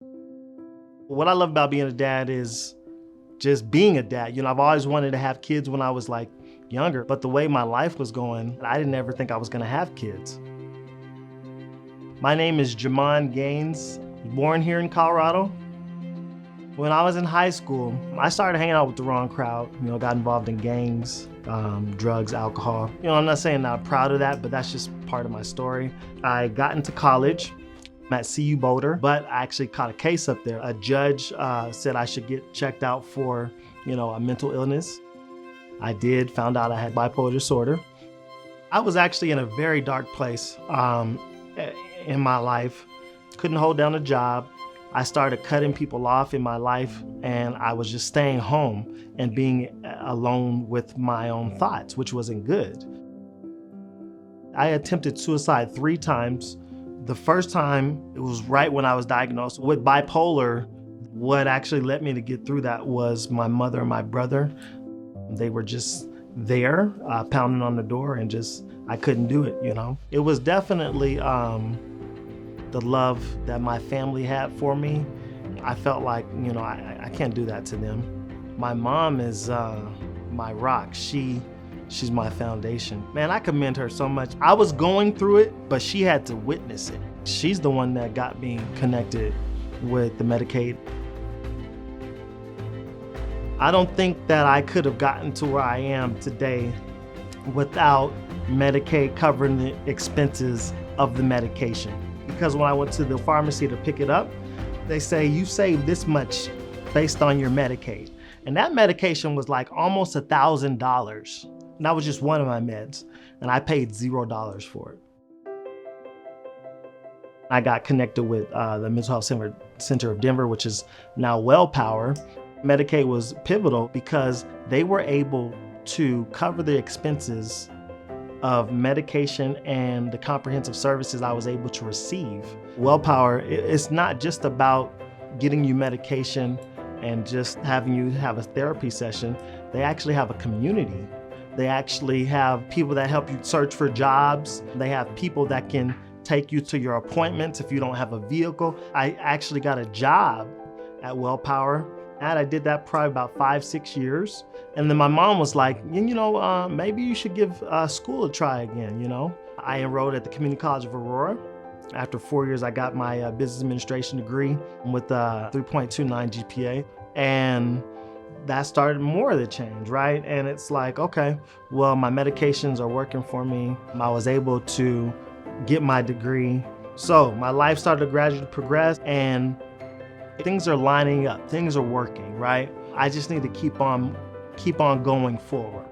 What I love about being a dad is just being a dad. I've always wanted to have kids when I was like younger, but the way my life was going, I didn't ever think I was gonna have kids. My name is Jahmon Gaines, born here in Colorado. When I was in high school, I started hanging out with the wrong crowd, got involved in gangs, drugs, alcohol. I'm not saying that I'm proud of that, but that's just part of my story. I got into college. I'm at CU Boulder, but I actually caught a case up there. A judge said I should get checked out for, a mental illness. I did, found out I had bipolar disorder. I was actually in a very dark place in my life. Couldn't hold down a job. I started cutting people off in my life, and I was just staying home and being alone with my own thoughts, which wasn't good. I attempted suicide 3 times. The first time, it was right when I was diagnosed with bipolar. What actually led me to get through that was my mother and my brother. They were just there, pounding on the door, and I couldn't do it, It was definitely the love that my family had for me. I felt like, I can't do that to them. My mom is my rock. She's my foundation. Man, I commend her so much. I was going through it, but she had to witness it. She's the one that got me connected with the Medicaid. I don't think that I could have gotten to where I am today without Medicaid covering the expenses of the medication. Because when I went to the pharmacy to pick it up, they say, you saved this much based on your Medicaid. And that medication was like almost $1,000. And that was just one of my meds. And I paid $0 for it. I got connected with the Mental Health Center of Denver, which is now WellPower. Medicaid was pivotal because they were able to cover the expenses of medication and the comprehensive services I was able to receive. WellPower, it's not just about getting you medication and just having you have a therapy session. They actually have a community. They actually have people that help you search for jobs. They have people that can take you to your appointments if you don't have a vehicle. I actually got a job at WellPower, and I did that probably about 5-6 years. And then my mom was like, maybe you should give school a try again, I enrolled at the Community College of Aurora. After 4 years, I got my business administration degree with a 3.29 GPA. And that started more of the change, right? And it's like, okay, well, my medications are working for me. I was able to get my degree. So my life started to gradually progress, and things are lining up, things are working, right? I just need to keep on going forward.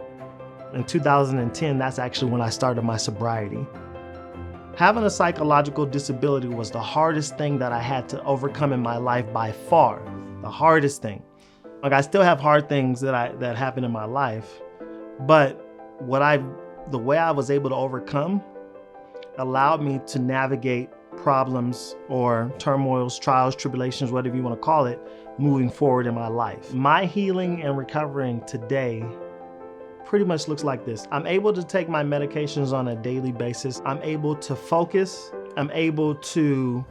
In 2010, that's actually when I started my sobriety. Having a psychological disability was the hardest thing that I had to overcome in my life by far, the hardest thing. Like, I still have hard things that happen in my life, but the way I was able to overcome allowed me to navigate problems or turmoils, trials, tribulations, whatever you want to call it, moving forward in my life. My healing and recovering today pretty much looks like this. I'm able to take my medications on a daily basis. I'm able to focus. I'm able to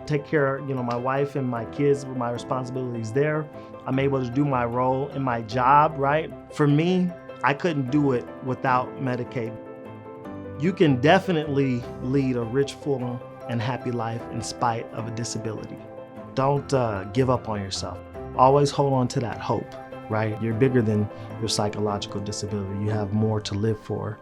take care of, my wife and my kids with my responsibilities there. I'm able to do my role in my job, right? For me, I couldn't do it without Medicaid. You can definitely lead a rich, full, and happy life in spite of a disability. Don't give up on yourself. Always hold on to that hope, right? You're bigger than your psychological disability. You have more to live for.